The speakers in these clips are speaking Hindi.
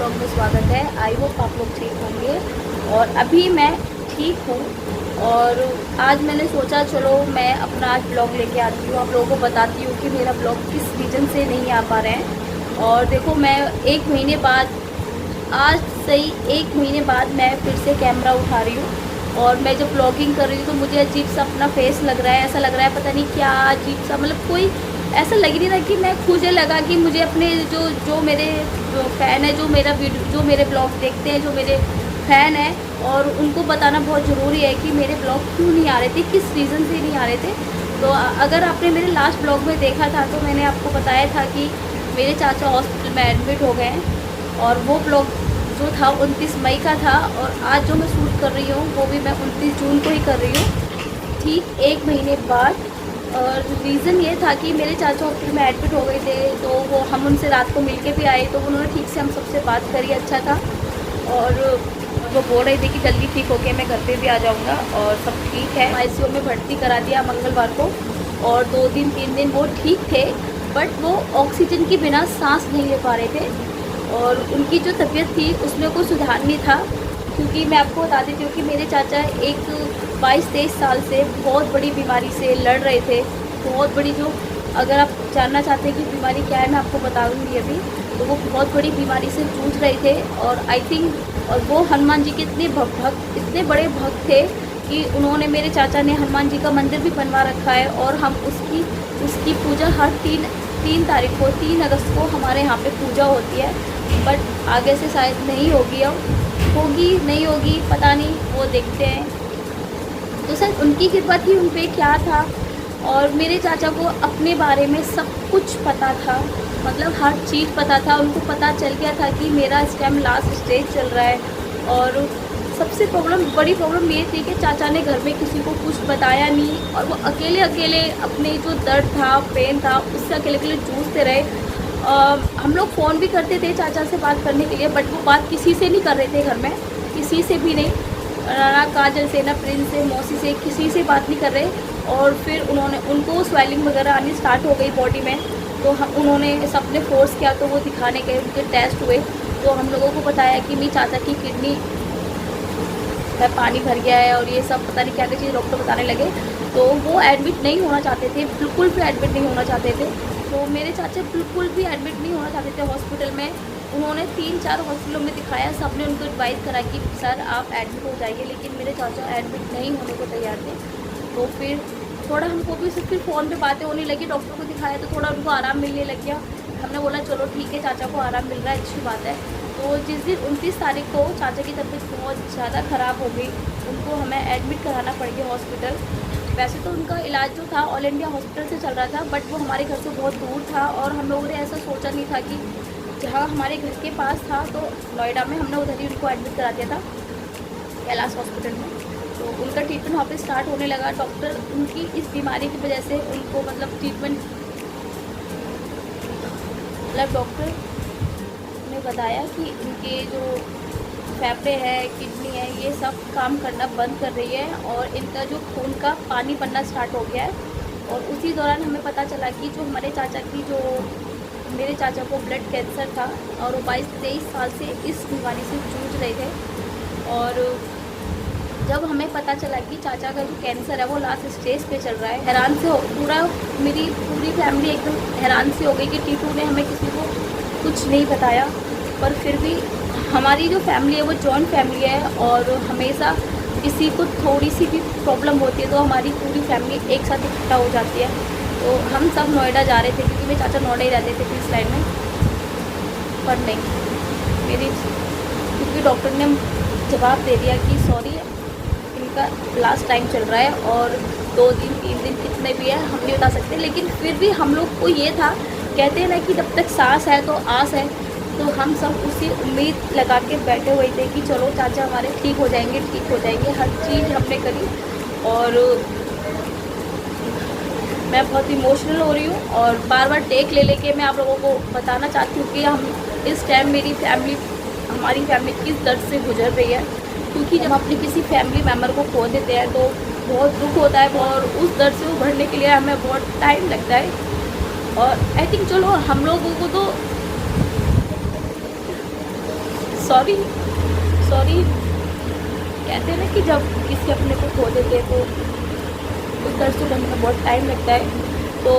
ब्लॉग में स्वागत है। आई होप आप लोग ठीक होंगे और अभी मैं ठीक हूँ। और आज मैंने सोचा चलो मैं अपना आज ब्लॉग लेके आती हूँ, आप लोगों को बताती हूँ कि मेरा ब्लॉग किस रीज़न से नहीं आ पा रहे हैं। और देखो मैं एक महीने बाद, आज सही एक महीने बाद मैं फिर से कैमरा उठा रही हूँ। और मैं जब ब्लॉगिंग कर रही हूँ तो मुझे अजीब सा अपना फेस लग रहा है, ऐसा लग रहा है पता नहीं क्या अजीब सा, मतलब कोई ऐसा लग ही नहीं रहा कि मैं, मुझे लगा कि मुझे अपने जो मेरे फ़ैन है, जो मेरा वीडियो, जो मेरे ब्लॉग देखते हैं, जो मेरे फ़ैन हैं, और उनको बताना बहुत ज़रूरी है कि मेरे ब्लॉग क्यों नहीं आ रहे थे, किस रीज़न से नहीं आ रहे थे। तो अगर आपने मेरे लास्ट ब्लॉग में देखा था तो मैंने आपको बताया था कि मेरे चाचा हॉस्पिटल में एडमिट हो गए हैं। और वो ब्लॉग जो था 29 मई का था, और आज जो मैं शूट कर रही हूँ वो भी मैं 29 जून को ही कर रही हूँ, ठीक एक महीने बाद। और रीज़न ये था कि मेरे चाचा हॉस्पिटल में एडमिट हो गए थे, तो वो हम उनसे रात को मिल के भी आए, तो उन्होंने ठीक से हम सबसे बात करी, अच्छा था। और वो बोल रहे थे कि जल्दी ठीक होके मैं घर पे भी आ जाऊँगा, और सब ठीक है। आईसीयू में भर्ती करा दिया मंगलवार को, और 2 दिन 3 दिन वो ठीक थे, बट वो ऑक्सीजन के बिना सांस नहीं ले पा रहे थे। और उनकी जो तबीयत थी उसमें कोई सुधार नहीं था, क्योंकि मैं आपको बता देती हूँ कि मेरे चाचा एक 22-23 साल से बहुत बड़ी बीमारी से लड़ रहे थे, बहुत बड़ी, जो अगर आप जानना चाहते हैं कि बीमारी क्या है मैं आपको बताऊँगी अभी। तो वो बहुत बड़ी बीमारी से जूझ रहे थे, और आई थिंक, और वो हनुमान जी के इतने भक्त, इतने बड़े भक्त थे कि उन्होंने, मेरे चाचा ने हनुमान जी का मंदिर भी बनवा रखा है, और हम उसकी पूजा हर 3 तारीख को, 3 अगस्त को हमारे यहाँ पे पूजा होती है। बट आगे से शायद नहीं होगी, अब होगी नहीं होगी पता नहीं, वो देखते हैं। तो सर उनकी कृपा थी, उन पर क्या था। और मेरे चाचा को अपने बारे में सब कुछ पता था, मतलब हर चीज़ पता था, उनको पता चल गया था कि मेरा इस टाइम लास्ट स्टेज चल रहा है। और सबसे बड़ी प्रॉब्लम ये थी कि चाचा ने घर में किसी को कुछ बताया नहीं, और वो अकेले अपने जो दर्द था, पेन था, उससे अकेले जूझते रहे। हम लोग फ़ोन भी करते थे चाचा से बात करने के लिए, बट वो बात किसी से नहीं कर रहे थे घर में, किसी से भी नहीं, ना काजल से, ना प्रिंस से, मौसी से, किसी से बात नहीं कर रहे। और फिर उनको स्वेलिंग वगैरह आनी स्टार्ट हो गई बॉडी में, तो उन्होंने सबने फोर्स किया, तो वो दिखाने गए, उनके टेस्ट हुए, तो हम लोगों को बताया कि मेरी चाचा की किडनी में पानी भर गया है, और ये सब पता नहीं क्या क्या चीज़ डॉक्टर बताने लगे। तो वो एडमिट नहीं होना चाहते थे, बिल्कुल भी एडमिट नहीं होना चाहते थे। तो मेरे चाचा बिल्कुल भी एडमिट नहीं होना चाहते थे हॉस्पिटल में। उन्होंने 3-4 हॉस्पिटलों में दिखाया, सबने उनको एडवाइस करा कि सर आप एडमिट हो जाइए, लेकिन मेरे चाचा एडमिट नहीं होने को तैयार थे। तो फिर थोड़ा हमको भी सिर्फ फ़ोन पे बातें होने लगी, डॉक्टर को दिखाया तो थोड़ा उनको आराम मिलने लग गया। हमने बोला चलो ठीक है, चाचा को आराम मिल रहा है, अच्छी बात है। तो जिस दिन 29 तारीख को चाचा की तबीयत बहुत ज़्यादा ख़राब हो गई, उनको हमें एडमिट कराना पड़ गया हॉस्पिटल। वैसे तो उनका इलाज जो था ऑल इंडिया हॉस्पिटल से चल रहा था, बट वो हमारे घर से बहुत दूर था, और हम लोगों ने ऐसा सोचा नहीं था कि जहाँ हमारे घर के पास था, तो नोएडा में हमने उधर ही उनको एडमिट करा दिया था, कैलाश हॉस्पिटल में। तो उनका ट्रीटमेंट वहाँ पे स्टार्ट होने लगा। डॉक्टर उनकी इस बीमारी की वजह से उनको, मतलब ट्रीटमेंट, मतलब डॉक्टर ने बताया कि इनके जो फेफड़े है, किडनी है, ये सब काम करना बंद कर रही है, और इनका जो खून का पानी बनना स्टार्ट हो गया है। और उसी दौरान हमें पता चला कि जो हमारे चाचा की, जो मेरे चाचा को ब्लड कैंसर था, और वो 22-23 साल से इस बीमारी से जूझ रहे थे। और जब हमें पता चला कि चाचा का जो कैंसर है वो लास्ट स्टेज पे चल रहा है, हैरान से मेरी पूरी फैमिली एकदम हैरान से हो गई कि टीटू ने हमें किसी को कुछ नहीं बताया। पर फिर भी हमारी जो फैमिली है वो जॉइंट फैमिली है, और हमेशा किसी को थोड़ी सी भी प्रॉब्लम होती है तो हमारी पूरी फैमिली एक साथ इकट्ठा हो जाती है। तो हम सब नोएडा जा रहे थे, क्योंकि मेरे चाचा नोएडा ही रहते थे पीस लाइन में। पर नहीं, क्योंकि डॉक्टर ने जवाब दे दिया कि सॉरी, इनका लास्ट टाइम चल रहा है, और 2 दिन 3 दिन कितने भी है हम नहीं बता सकते। लेकिन फिर भी हम लोग को ये था, कहते हैं ना कि जब तक सांस है तो आस है, तो हम सब उसी उम्मीद लगा के बैठे हुए थे कि चलो चाचा हमारे ठीक हो जाएंगे, ठीक हो जाएंगे। हर चीज़ हमने करी, और मैं बहुत इमोशनल हो रही हूँ, और बार बार टेक ले लेके मैं आप लोगों को बताना चाहती हूँ कि हम इस टाइम हमारी फैमिली किस दर्द से गुजर रही है। क्योंकि जब हम अपनी किसी फैमिली मेम्बर को खो देते हैं तो बहुत दुख होता है, और उस दर्द से उभरने के लिए हमें बहुत टाइम लगता है। और आई थिंक चलो हम लोगों को तो सॉरी सॉरी। कहते हैं ना कि जब किसी अपने को खो देते तो उस दर्द को ढंग में बहुत टाइम लगता है। तो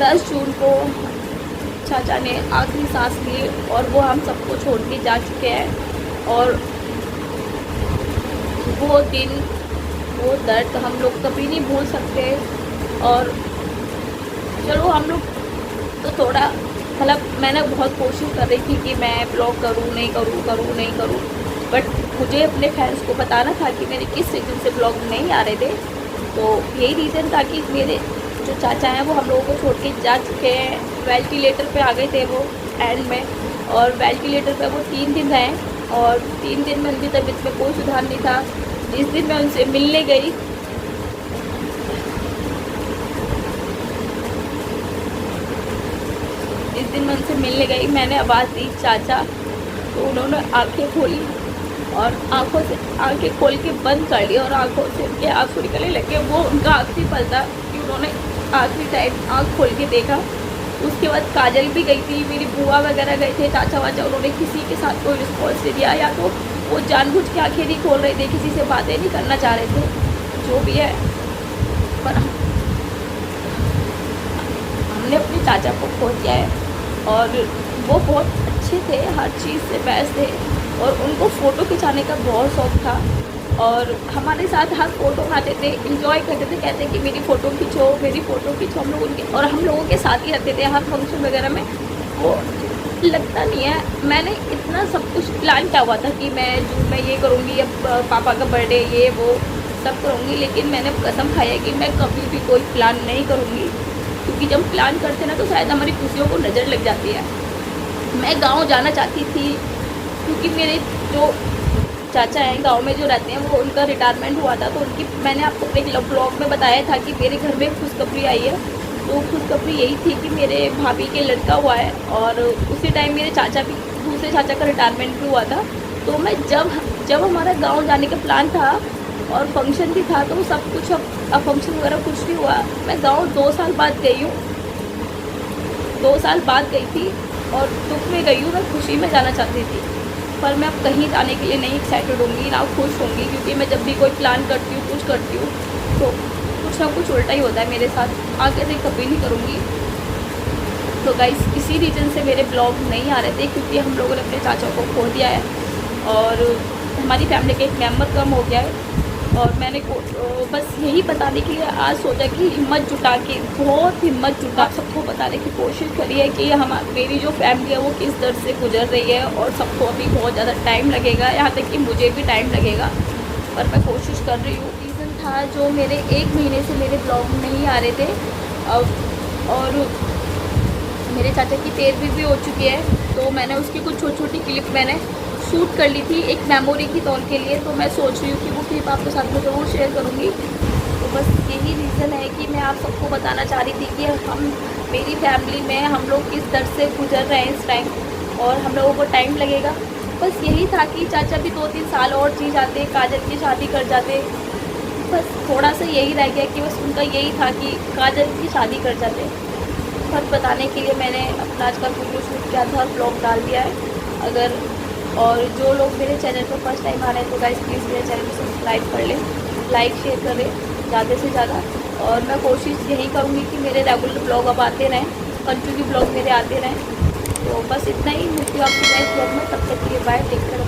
10 जून को चाचा ने आखिरी सांस ली और वो हम सबको छोड़ के जा चुके हैं। और वो दिन, वो दर्द हम लोग कभी नहीं भूल सकते। और चलो हम लोग तो थोड़ा मतलब मैंने बहुत कोशिश कर रही थी कि मैं ब्लॉग करूँ नहीं करूँ, बट मुझे अपने फैंस को बताना था कि मेरे किस रीज़न से ब्लॉग नहीं आ रहे थे। तो यही रीज़न था कि मेरे जो चाचा हैं वो हम लोगों को छोड़ के जा चुके हैं। वेंटिलेटर पे आ गए थे वो एंड में, और वेंटिलेटर पे वो 3 दिन रहे, और 3 दिन में उनकी तबीयत में कोई सुधार नहीं था। जिस दिन मैं उनसे मिलने गई, मैंने आवाज़ दी चाचा, तो उन्होंने आंखें खोली और आंखों से आंखें खोल के बंद कर ली और आंखों से उनके आंसू निकलने लगे। वो उनका आखिरी पल था कि उन्होंने आखिरी टाइम आँख खोल के देखा। उसके बाद काजल भी गई थी, मेरी बुआ वगैरह गए थे, चाचा वाचा, उन्होंने किसी के साथ कोई रिस्पॉन्स नहीं दिया, या तो वो जानबूझ के आंखें नहीं खोल रहे थे, किसी से बातें नहीं करना चाह रहे थे, जो भी है। पर हमने अपने चाचा को खो दिया है, और वो बहुत अच्छे थे, हर चीज़ से बेस्ट थे, और उनको फ़ोटो खिंचाने का बहुत शौक़ था। और हमारे साथ हर फ़ोटो आते थे, इंजॉय करते थे, कहते कि मेरी फ़ोटो खींचो, मेरी फ़ोटो खींचो। हम लोग उनके और हम लोगों के साथ ही रहते थे हर फंक्शन वगैरह में। वो लगता नहीं है, मैंने इतना सब कुछ प्लान किया हुआ था कि मैं जून में ये करूँगी, अब पापा का बर्थडे ये वो सब करूँगी, लेकिन मैंने कसम खाई है कि मैं कभी भी कोई प्लान नहीं करूँगी, क्योंकि जब प्लान करते ना तो शायद हमारी खुशियों को नज़र लग जाती है। मैं गाँव जाना चाहती थी, क्योंकि मेरे जो चाचा हैं गांव में जो रहते हैं, वो उनका रिटायरमेंट हुआ था, तो उनकी मैंने आपको एक ब्लॉग में बताया था कि मेरे घर में खुशखबरी आई है। तो खुशखबरी यही थी कि मेरे भाभी के लड़का हुआ है, और उसी टाइम मेरे चाचा भी, दूसरे चाचा का रिटायरमेंट भी हुआ था। तो मैं जब हमारा गाँव जाने का प्लान था और फंक्शन भी था, तो सब कुछ अब फंक्शन वगैरह कुछ नहीं हुआ। मैं गाँव 2 साल बाद गई हूँ, 2 साल बाद गई थी, और दुख में गई हूँ। मैं खुशी में जाना चाहती थी, पर मैं अब कहीं जाने के लिए नहीं एक्साइटेड होंगी, ना खुश होंगी, क्योंकि मैं जब भी कोई प्लान करती हूँ, कुछ करती हूँ, तो कुछ ना कुछ उल्टा ही होता है मेरे साथ। आगे से कभी नहीं करूँगी। तो गाइस, इसी रीज़न से मेरे ब्लॉग नहीं आ रहे थे, क्योंकि हम लोगों ने अपने चाचा को खो दिया है, और हमारी फैमिली का एक मेम्बर कम हो गया है। और मैंने बस यही बताने के लिए आज सोचा कि हिम्मत जुटा के, बहुत हिम्मत जुटा सबको बताने की कोशिश करी है कि मेरी जो फैमिली है वो किस दर्द से गुजर रही है, और सबको अभी बहुत ज़्यादा टाइम लगेगा, यहाँ तक कि मुझे भी टाइम लगेगा, पर मैं कोशिश कर रही हूँ। रीज़न था जो मेरे 1 महीने से मेरे ब्लॉग नहीं आ रहे थे, और मेरे चाचा की 13वीं भी हो चुकी है, तो मैंने उसकी कुछ छोटी छोटी क्लिप मैंने शूट कर ली थी एक मेमोरी की तौर के लिए। तो मैं सोच रही हूँ कि वो क्लिप आपके साथ में ज़रूर शेयर करूँगी। तो बस यही रीज़न है कि मैं आप सबको बताना चाह रही थी कि मेरी फैमिली में हम लोग किस दर्द से गुजर रहे हैं इस टाइम, और हम लोगों को टाइम लगेगा। बस यही था कि चाचा भी 2-3 साल और जी जाते, काजल की शादी कर जाते। बस थोड़ा सा यही रह गया कि बस उनका यही था कि काजल की शादी कर जाते। पर बताने के लिए मैंने अपना आज का वीडियो शूट किया था और ब्लॉग डाल दिया है। और जो लोग मेरे चैनल पर फर्स्ट टाइम आ रहे हैं, तो गाइस प्लीज़ मेरे चैनल को सब्सक्राइब कर लें, लाइक शेयर करें ज़्यादा से ज़्यादा। और मैं कोशिश यही करूँगी कि मेरे रेगुलर ब्लॉग अब आते रहें, कंटिन्यू ब्लॉग मेरे आते रहें। तो बस इतना ही, मिलती हूँ आपके नेक्स्ट ब्लॉग में। तब तक के लिए बाय, टेक केयर।